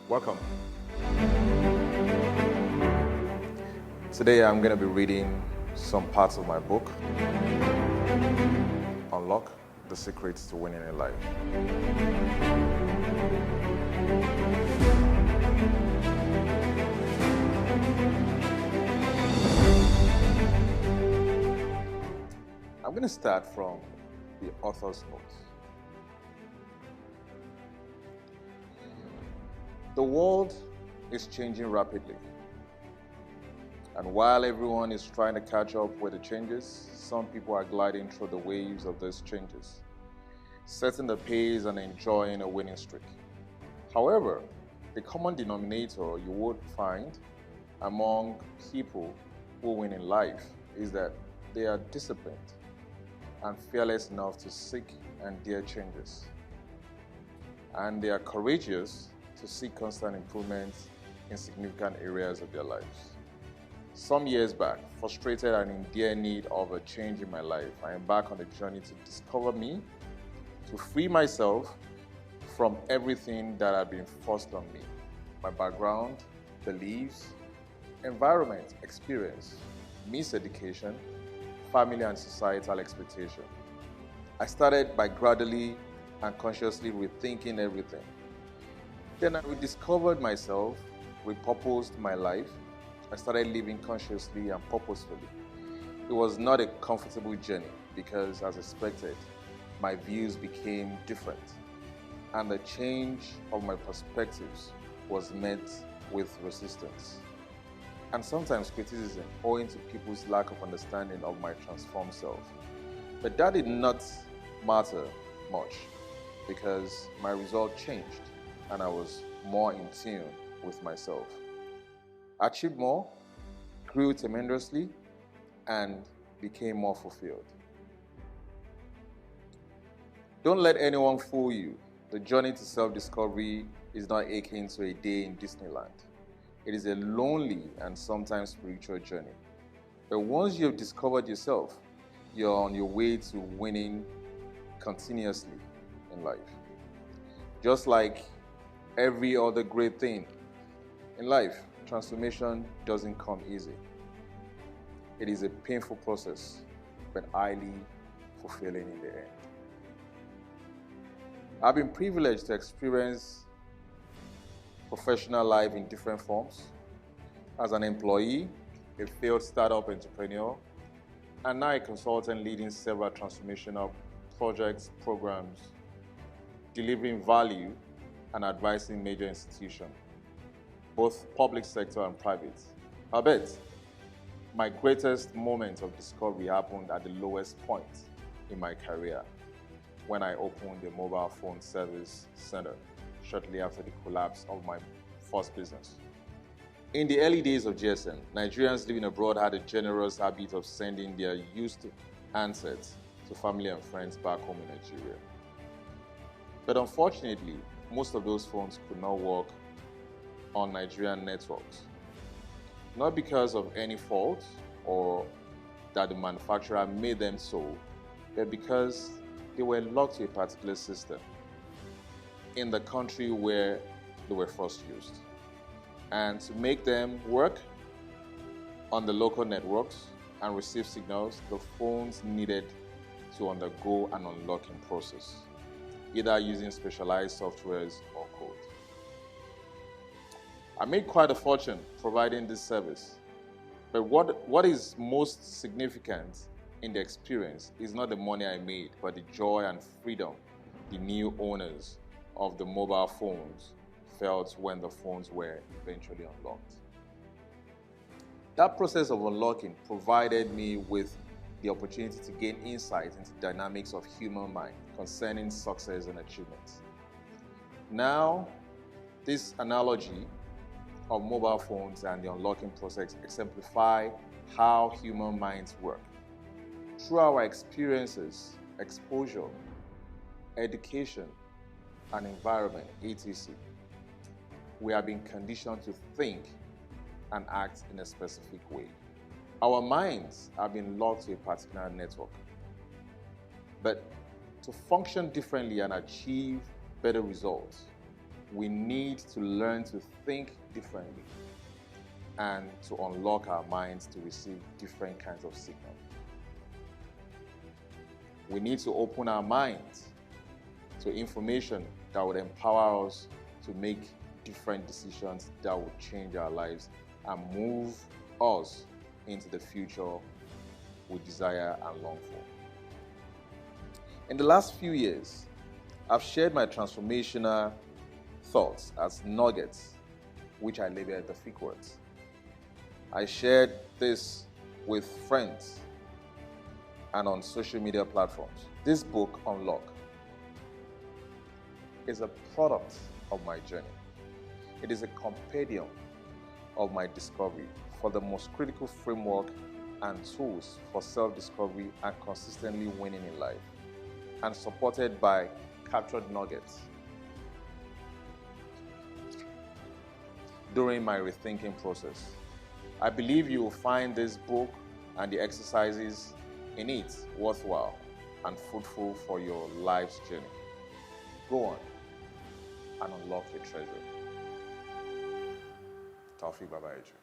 Welcome. Today I'm going to be reading some parts of my book, Unlock the Secrets to Winning in Life. I'm going to start from the author's notes. The world is changing rapidly. And while everyone is trying to catch up with the changes, some people are gliding through the waves of those changes, setting the pace and enjoying a winning streak. However, the common denominator you would find among people who win in life is that they are disciplined and fearless enough to seek and dare changes. And they are courageous to seek constant improvements in significant areas of their lives. Some years back, frustrated and in dire need of a change in my life, I embarked on a journey to discover me, to free myself from everything that had been forced on me. My background, beliefs, environment, experience, miseducation, family and societal expectation. I started by gradually and consciously rethinking everything. Then I rediscovered myself, repurposed my life. I started living consciously and purposefully. It was not a comfortable journey because, as expected, my views became different, and the change of my perspectives was met with resistance and sometimes criticism owing to people's lack of understanding of my transformed self. But that did not matter much because my result changed and I was more in tune with myself. I achieved more, grew tremendously, and became more fulfilled. Don't let anyone fool you. The journey to self-discovery is not akin to a day in Disneyland. It is a lonely and sometimes spiritual journey. But once you have discovered yourself, you're on your way to winning continuously in life. Just like every other great thing in life, transformation doesn't come easy. It is a painful process, but highly fulfilling in the end. I've been privileged to experience professional life in different forms. As an employee, a failed startup entrepreneur, and now a consultant leading several transformational projects, programs, delivering value and advising major institutions, both public sector and private. I bet my greatest moment of discovery happened at the lowest point in my career when I opened a mobile phone service center shortly after the collapse of my first business. In the early days of GSM, Nigerians living abroad had a generous habit of sending their used handsets to family and friends back home in Nigeria. But unfortunately, most of those phones could not work on Nigerian networks. Not because of any fault or that the manufacturer made them so, but because they were locked to a particular system in the country where they were first used. And to make them work on the local networks and receive signals, the phones needed to undergo an unlocking process, either using specialized softwares or code. I made quite a fortune providing this service, but what is most significant in the experience is not the money I made, but the joy and freedom the new owners of the mobile phones felt when the phones were eventually unlocked. That process of unlocking provided me with the opportunity to gain insight into the dynamics of human mind concerning success and achievements. Now, this analogy of mobile phones and the unlocking process exemplify how human minds work. Through our experiences, exposure, education, and environment, etc., we have been conditioned to think and act in a specific way. Our minds have been locked to a particular network. But To function differently and achieve better results, we need to learn to think differently and to unlock our minds to receive different kinds of signals. We need to open our minds to information that would empower us to make different decisions that would change our lives and move us into the future we desire and long for. In the last few years, I've shared my transformational thoughts as nuggets, which I label Taopheek words. I shared this with friends and on social media platforms. This book, Unlock, is a product of my journey. It is a compendium of my discovery for the most critical framework and tools for self-discovery and consistently winning in life, and supported by captured nuggets during my rethinking process. I believe you will find this book and the exercises in it worthwhile and fruitful for your life's journey. Go on and unlock your treasure. Taopheek BABAYEJU.